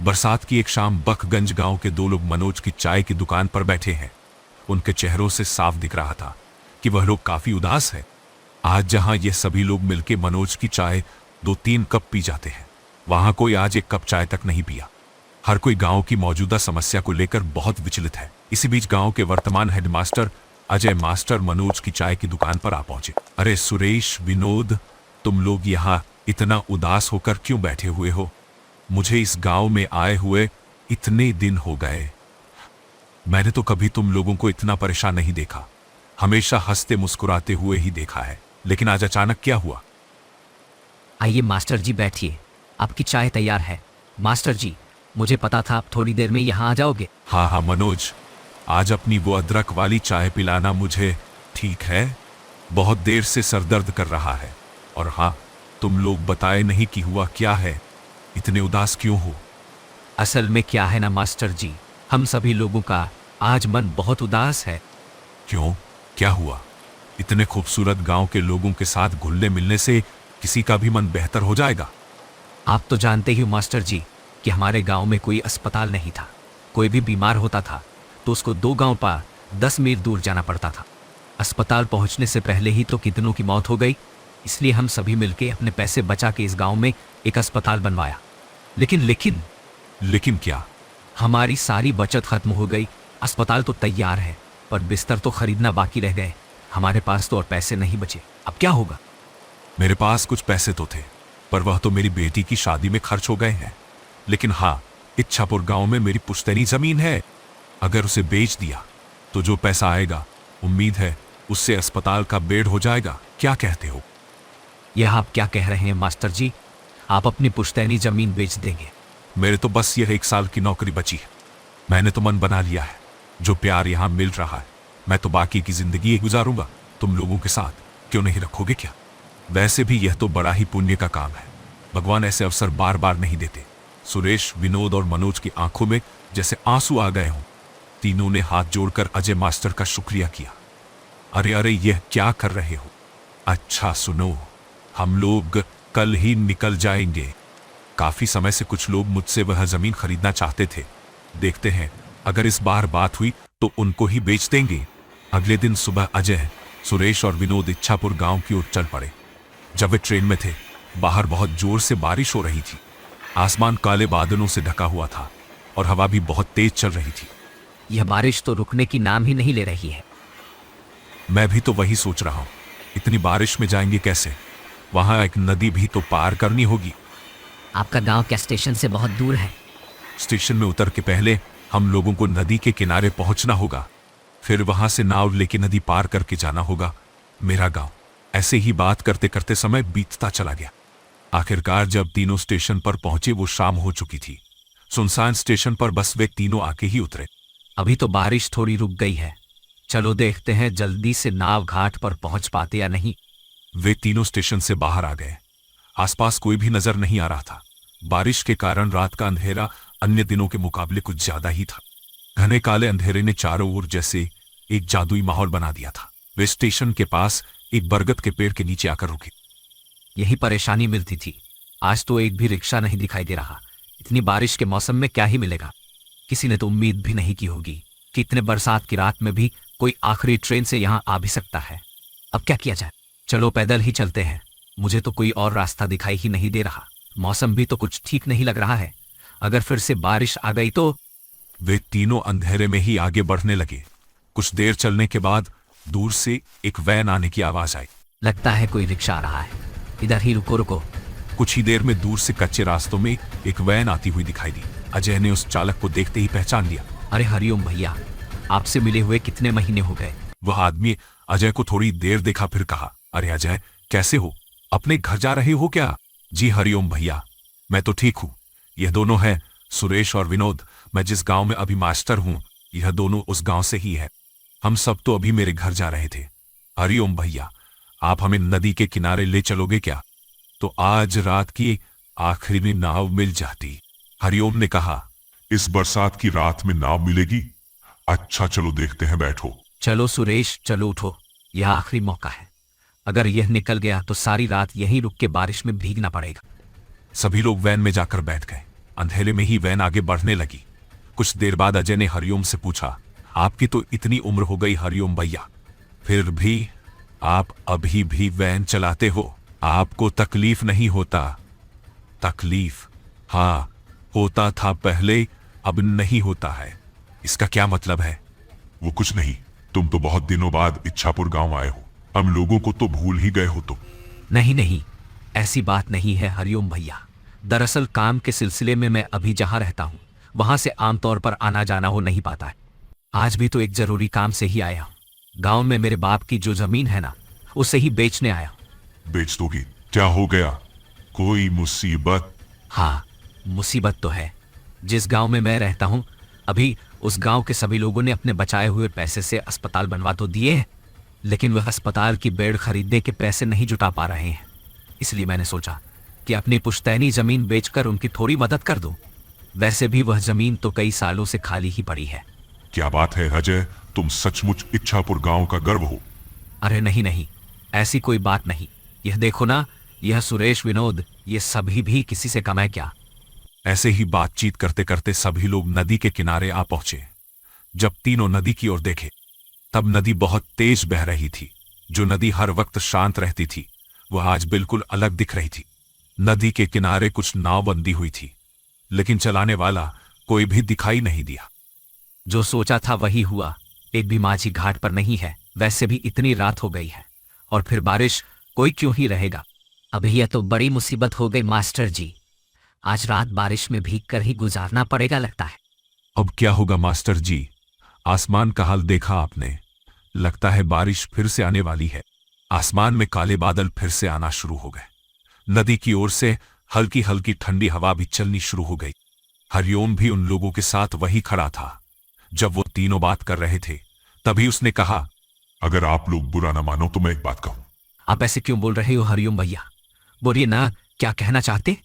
बरसात की एक शाम बखगंज गांव के दो लोग मनोज की चाय की दुकान पर बैठे हैं। उनके चेहरों से साफ दिख रहा था कि वह लोग काफी उदास हैं। आज जहां ये सभी लोग मिलके मनोज की चाय 2-3 कप पी जाते हैं, वहां कोई आज एक कप चाय तक नहीं पिया। हर कोई गांव की मौजूदा समस्या को लेकर बहुत विचलित है। इसी बीच गांव के वर्तमान हेडमास्टर अजय मास्टर मनोज की चाय की दुकान पर आ पहुंचे। अरे सुरेश, विनोद, तुम लोग यहाँ इतना उदास होकर क्यों बैठे हुए हो? मुझे इस गांव में आए हुए इतने दिन हो गए, मैंने तो कभी तुम लोगों को इतना परेशान नहीं देखा। हमेशा हंसते मुस्कुराते हुए ही देखा है, लेकिन आज अचानक क्या हुआ? आइए मास्टर जी, बैठिए, आपकी चाय तैयार है। मास्टर जी, मुझे पता था आप थोड़ी देर में यहाँ आ जाओगे। हाँ हाँ मनोज, आज अपनी वो अदरक वाली चाय पिलाना मुझे, ठीक है? बहुत देर से सरदर्द कर रहा है। और हाँ, तुम लोग बताए नहीं कि हुआ क्या है, इतने उदास क्यों हो? असल में क्या है ना मास्टर जी, हम सभी लोगों का आज मन बहुत उदास है। क्यों, क्या हुआ? इतने खूबसूरत गांव के लोगों के साथ घुलने मिलने से किसी का भी मन बेहतर हो जाएगा। आप तो जानते ही हो मास्टर जी कि हमारे गांव में कोई अस्पताल नहीं था। कोई भी बीमार होता था तो उसको 2 गांव पार 10 मील दूर जाना पड़ता था। अस्पताल पहुंचने से पहले ही तो कितनों की मौत हो गई। इसलिए हम सभी मिलके अपने पैसे बचा के इस गांव में एक अस्पताल बनवाया। लेकिन क्या? हमारी सारी बचत खत्म हो गई। अस्पताल तो तैयार है पर बिस्तर तो खरीदना बाकी रह गए। हमारे पास तो और पैसे नहीं बचे। अब क्या होगा? मेरे पास कुछ पैसे तो थे, पर वह तो मेरी बेटी की शादी में खर्च हो गए हैं। लेकिन हाँ, इच्छापुर गांव में मेरी पुश्तैनी जमीन है। अगर उसे बेच दिया तो जो पैसा आएगा, उम्मीद है उससे अस्पताल का बेड हो जाएगा। क्या कहते हो? यह आप क्या कह रहे हैं मास्टर जी? आप अपनी पुश्तैनी जमीन बेच देंगे? मेरे तो बस यह 1 साल की नौकरी बची है। मैंने तो मन बना लिया है। जो प्यार यहां मिल रहा है, मैं तो बाकी की जिंदगी गुजारूंगा तुम लोगों के साथ। क्यों नहीं रखोगे क्या? वैसे भी यह तो बड़ा ही पुण्य का काम है। भगवान ऐसे अवसर बार बार नहीं देते। सुरेश, विनोद और मनोज की आंखों में जैसे आंसू आ गए हों। तीनों ने हाथ जोड़कर अजय मास्टर का शुक्रिया किया। अरे अरे, यह क्या कर रहे हो? अच्छा सुनो, हम लोग कल ही निकल जाएंगे। काफी समय से कुछ लोग मुझसे वह जमीन खरीदना चाहते थे। देखते हैं, अगर इस बार बात हुई तो उनको ही बेच देंगे। अगले दिन सुबह अजय, सुरेश और विनोद इच्छापुर गांव की ओर चल पड़े। जब वे ट्रेन में थे, बाहर बहुत जोर से बारिश हो रही थी। आसमान काले बादलों से ढका हुआ था और हवा भी बहुत तेज चल रही थी। यह बारिश तो रुकने की नाम ही नहीं ले रही है। मैं भी तो वही सोच रहा हूं, इतनी बारिश में जाएंगे कैसे? वहां एक नदी भी तो पार करनी होगी। आपका गांव क्या स्टेशन से बहुत दूर है? स्टेशन में उतर के पहले हम लोगों को नदी के किनारे पहुंचना होगा। फिर वहां से नाव लेके नदी पार करके जाना होगा मेरा गांव। ऐसे ही बात करते करते समय बीतता चला गया। आखिरकार जब तीनों स्टेशन पर पहुंचे, वो शाम हो चुकी थी। सुनसान स्टेशन पर बस वे तीनों आके ही उतरे। अभी तो बारिश थोड़ी रुक गई है, चलो देखते हैं जल्दी से नाव घाट पर पहुंच पाते या नहीं। वे तीनों स्टेशन से बाहर आ गए। आसपास कोई भी नजर नहीं आ रहा था। बारिश के कारण रात का अंधेरा अन्य दिनों के मुकाबले कुछ ज्यादा ही था। घने काले अंधेरे ने चारों ओर जैसे एक जादुई माहौल बना दिया था। वे स्टेशन के पास एक बरगद के पेड़ के नीचे आकर रुके। यही परेशानी मिलती थी। आज तो एक भी रिक्शा नहीं दिखाई दे रहा। इतनी बारिश के मौसम में क्या ही मिलेगा? किसी ने तो उम्मीद भी नहीं की होगी कि इतने बरसात की रात में भी कोई आखिरी ट्रेन से यहाँ आ भी सकता है। अब क्या किया जाए? चलो पैदल ही चलते हैं। मुझे तो कोई और रास्ता दिखाई ही नहीं दे रहा। मौसम भी तो कुछ ठीक नहीं लग रहा है। अगर फिर से बारिश आ गई तो। वे तीनों अंधेरे में ही आगे बढ़ने लगे। कुछ देर चलने के बाद दूर से एक वैन आने की आवाज आई। लगता है कोई रिक्शा आ रहा है। इधर ही रुको रुको। कुछ ही देर में दूर से कच्चे रास्तों में एक वैन आती हुई दिखाई दी। अजय ने उस चालक को देखते ही पहचान लिया। अरे हरिओम भैया, आपसे मिले हुए कितने महीने हो गए? वह आदमी अजय को थोड़ी देर देखा, फिर कहा, अरे अजय, कैसे हो? अपने घर जा रहे हो क्या? जी हरिओम भैया, मैं तो ठीक हूँ। यह दोनों हैं सुरेश और विनोद। मैं जिस गांव में अभी मास्टर हूँ, यह दोनों उस गांव से ही है। हम सब तो अभी मेरे घर जा रहे थे। हरिओम भैया, आप हमें नदी के किनारे ले चलोगे क्या? तो आज रात की आखिरी नाव मिल जाती। हरिओम ने कहा, इस बरसात की रात में नाव मिलेगी? अच्छा चलो देखते हैं, बैठो। चलो सुरेश, चलो उठो। यह आखिरी मौका है। अगर यह निकल गया तो सारी रात यहीं रुक के बारिश में भीगना पड़ेगा। सभी लोग वैन में जाकर बैठ गए। अंधेरे में ही वैन आगे बढ़ने लगी। कुछ देर बाद अजय ने हरिओम से पूछा, आपकी तो इतनी उम्र हो गई हरिओम भैया, फिर भी आप अभी भी वैन चलाते हो? आपको तकलीफ नहीं होता? तकलीफ? हाँ, होता था पहले, अब नहीं होता है। इसका क्या मतलब है? वो कुछ नहीं, तुम तो बहुत दिनों बाद इच्छापुर गांव आए हो, हम लोगों को तो भूल ही गए हो तुम। नहीं नहीं, ऐसी बात नहीं है हरिओम भैया। दरअसल काम के सिलसिले में मैं अभी जहां रहता हूं वहां से आमतौर पर आना जाना हो नहीं पाता है। आज भी तो एक जरूरी काम से ही आया हूं। गांव में मेरे बाप की जो जमीन है ना, उसे ही बेचने आया हूं। बेच दोगी? क्या हो गया? कोई मुसीबत? हाँ, मुसीबत तो है। जिस गांव में मैं रहता हूं, अभी उस गांव के सभी लोगों ने अपने बचाए हुए पैसे से अस्पताल बनवा तो दिए हैं, लेकिन वह अस्पताल की बेड खरीदने के पैसे नहीं जुटा पा रहे हैं। इसलिए मैंने सोचा कि अपनी पुश्तैनी जमीन बेचकर उनकी थोड़ी मदद कर दूं। वैसे भी वह जमीन तो कई सालों से खाली ही पड़ी है। क्या बात है अजय, तुम सचमुच इच्छापुर गांव का गर्व हो? अरे नहीं नहीं, ऐसी कोई बात नहीं। यह देखो ना, यह सुरेश, विनोद, ये सभी भी किसी से कम है क्या? ऐसे ही बातचीत करते करते सभी लोग नदी के किनारे आ पहुंचे। जब तीनों नदी की ओर देखे तब नदी बहुत तेज बह रही थी। जो नदी हर वक्त शांत रहती थी वह आज बिल्कुल अलग दिख रही थी। नदी के किनारे कुछ नाव बंदी हुई थी, लेकिन चलाने वाला कोई भी दिखाई नहीं दिया। जो सोचा था वही हुआ। एक भी माझी घाट पर नहीं है। वैसे भी इतनी रात हो गई है, और फिर बारिश, कोई क्यों ही रहेगा। अभी यह तो बड़ी मुसीबत हो गई मास्टर जी। आज रात बारिश में भीग कर ही गुजारना पड़ेगा लगता है। अब क्या होगा मास्टर जी? आसमान का हाल देखा आपने? लगता है बारिश फिर से आने वाली है। आसमान में काले बादल फिर से आना शुरू हो गए। नदी की ओर से हल्की हल्की ठंडी हवा भी चलनी शुरू हो गई। हरिओम भी उन लोगों के साथ वही खड़ा था। जब वो तीनों बात कर रहे थे तभी उसने कहा, अगर आप लोग बुरा ना मानो तो मैं एक बात कहूं। आप ऐसे क्यों बोल रहे हो हरिओम भैया? बोलिए ना, क्या कहना चाहते?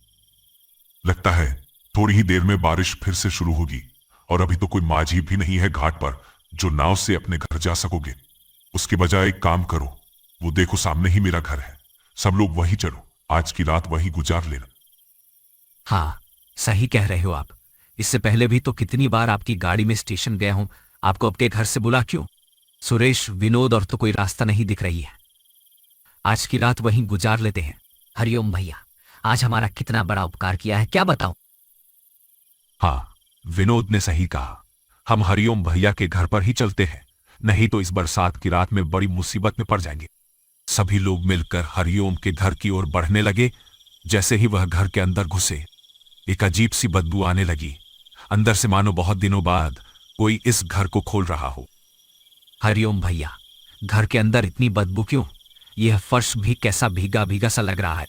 लगता है थोड़ी ही देर में बारिश फिर से शुरू होगी, और अभी तो कोई माझी भी नहीं है घाट पर जो नाव से अपने घर जा सकोगे। उसके बजाय एक काम करो, वो देखो सामने ही मेरा घर है, सब लोग वहीं चलो, आज की रात वहीं गुजार लेना। हाँ, सही कह रहे हो आप। इससे पहले भी तो कितनी बार आपकी गाड़ी में स्टेशन गया हूं, आपको अपने घर से बुला क्यों? सुरेश, विनोद और तो कोई रास्ता नहीं दिख रही है। आज की रात वहीं गुजार लेते हैं। हरिओम भैया, आज हमारा कितना बड़ा उपकार किया है, क्या बताऊं। हाँ, विनोद ने सही कहा। हम हरिओम भैया के घर पर ही चलते हैं, नहीं तो इस बरसात की रात में बड़ी मुसीबत में पड़ जाएंगे। सभी लोग मिलकर हरिओम के घर की ओर बढ़ने लगे। जैसे ही वह घर के अंदर घुसे, एक अजीब सी बदबू आने लगी। अंदर से मानो बहुत दिनों बाद कोई इस घर को खोल रहा हो। हरिओम भैया, घर के अंदर इतनी बदबू क्यों? यह फर्श भी कैसा भीगा भीगा सा लग रहा है।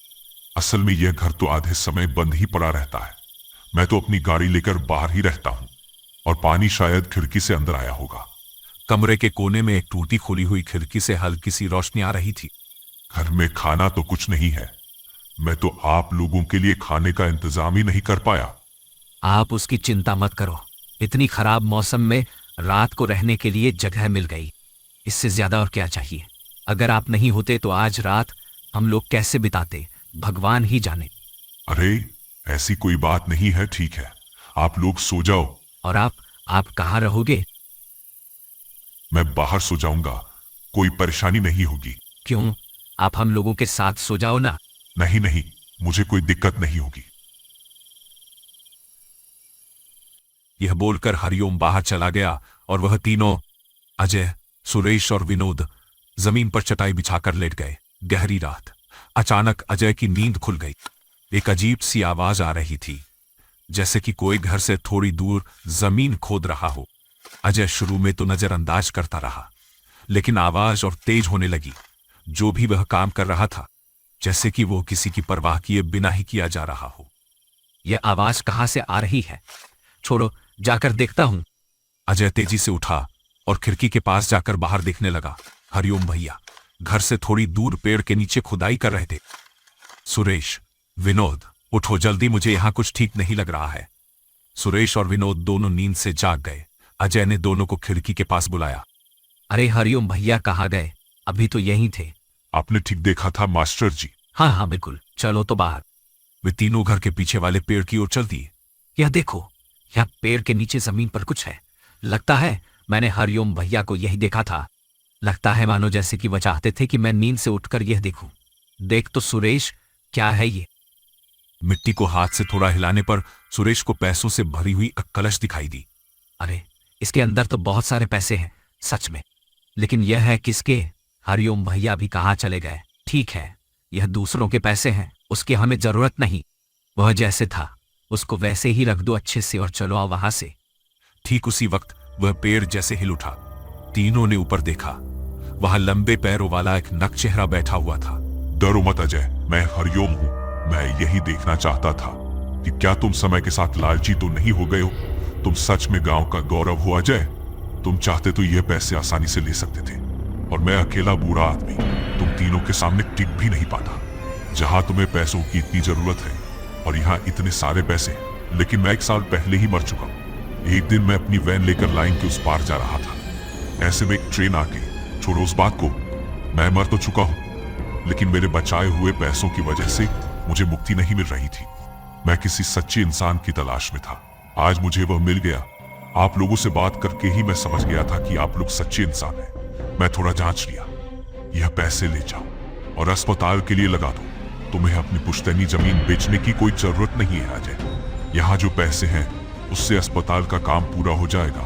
असल में यह घर तो आधे समय बंद ही पड़ा रहता है। मैं तो अपनी गाड़ी लेकर बाहर ही रहता हूं, और पानी शायद खिड़की से अंदर आया होगा। कमरे के कोने में एक टूटी खुली हुई खिड़की से हल्की सी रोशनी आ रही थी। घर में खाना तो कुछ नहीं है, मैं तो आप लोगों के लिए खाने का इंतजाम ही नहीं कर पाया। आप उसकी चिंता मत करो। इतनी खराब मौसम में रात को रहने के लिए जगह मिल गई। इससे ज्यादा और क्या चाहिए? अगर आप नहीं होते तो आज रात हम लोग कैसे बिताते, भगवान ही जाने। अरे ऐसी कोई बात नहीं है, ठीक है, आप लोग सो जाओ। और आप कहाँ रहोगे? मैं बाहर सो जाऊंगा, कोई परेशानी नहीं होगी। क्यों? आप हम लोगों के साथ सो जाओ ना। नहीं नहीं, मुझे कोई दिक्कत नहीं होगी। यह बोलकर हरिओम बाहर चला गया और वह तीनों, अजय, सुरेश और विनोद, जमीन पर चटाई बिछाकर लेट गए। गहरी रात। अचानक अजय की नींद खुल गई। एक अजीब सी आवाज आ रही थी, जैसे कि कोई घर से थोड़ी दूर जमीन खोद रहा हो। अजय शुरू में तो नजरअंदाज करता रहा, लेकिन आवाज और तेज होने लगी। जो भी वह काम कर रहा था, जैसे कि वो किसी की परवाह किए बिना ही किया जा रहा हो। यह आवाज कहां से आ रही है? छोड़ो, जाकर देखता हूं। अजय तेजी से उठा और खिड़की के पास जाकर बाहर देखने लगा। हरिओम भैया घर से थोड़ी दूर पेड़ के नीचे खुदाई कर रहे थे। सुरेश, विनोद, उठो जल्दी, मुझे यहां कुछ ठीक नहीं लग रहा है। सुरेश और विनोद दोनों नींद से जाग गए। अजय ने दोनों को खिड़की के पास बुलाया। अरे हरिओम भैया कहाँ गए? अभी तो यहीं थे। आपने ठीक देखा था मास्टर जी। हाँ हाँ बिल्कुल, चलो तो बाहर। वे तीनों घर के पीछे वाले पेड़ की ओर चल दिए। यह देखो, यह पेड़ के नीचे जमीन पर कुछ है। लगता है मैंने हरिओम भैया को यही देखा था। लगता है मानो जैसे कि वह चाहते थे कि मैं नींद से उठकर यह देखूं। देख तो सुरेश, क्या है ये? मिट्टी को हाथ से थोड़ा हिलाने पर सुरेश को पैसों से भरी हुई एक कलश दिखाई दी। अरे, इसके अंदर तो बहुत सारे पैसे हैं, सच में। लेकिन यह है किसके? हरिओम भैया भी कहाँ चले गए? ठीक है, यह दूसरों के पैसे हैं, उसकी हमें जरूरत नहीं। वह जैसे था उसको वैसे ही रख दो अच्छे से और चलो आओ वहां से। ठीक उसी वक्त वह पेड़ जैसे हिल उठा। तीनों ने ऊपर देखा। वहां लंबे पैरों वाला एक नक चेहरा बैठा हुआ था। डरो मत अजय, मैं हरिओम हूं। मैं यही देखना चाहता था कि क्या तुम समय के साथ लालची तो नहीं हो गए हो। तुम सच में गांव का गौरव हो अजय। तुम चाहते तो ये पैसे आसानी से ले सकते थे, और मैं अकेला बूढ़ा आदमी तुम तीनों के सामने टिक भी नहीं पाता। जहां तुम्हें पैसों की इतनी जरूरत है और यहाँ इतने सारे पैसे, लेकिन मैं 1 साल पहले ही मर चुका हूं। एक दिन मैं अपनी वैन लेकर लाइन के उस पार जा रहा था। ऐसे में एक ट्रेन आके, छोड़ो उस बात को, मैं मर तो चुका हूं, लेकिन मेरे बचाए हुए पैसों की वजह से मुझे मुक्ति नहीं मिल रही थी। मैं किसी सच्चे इंसान की तलाश में था। आज मुझे वह मिल गया। आप लोगों से बात करके ही मैं समझ गया था कि आप लोग सच्चे इंसान हैं। मैं थोड़ा जांच लिया। यह पैसे ले जाओ और अस्पताल के लिए लगा दो। तुम्हें अपनी पुश्तैनी जमीन बेचने की कोई जरूरत नहीं है अजय। यहाँ जो पैसे हैं उससे अस्पताल का काम पूरा हो जाएगा।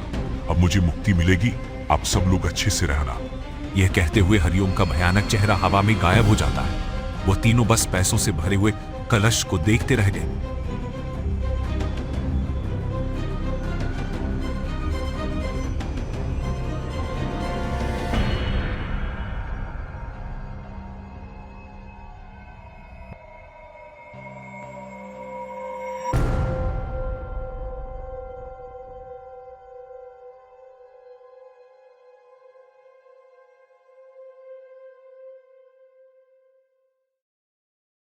अब मुझे मुक्ति मिलेगी। आप सब लोग अच्छे से रहना। यह कहते हुए हरिओम का भयानक चेहरा हवा में गायब हो जाता है। वो तीनों बस पैसों से भरे हुए कलश को देखते रह गए।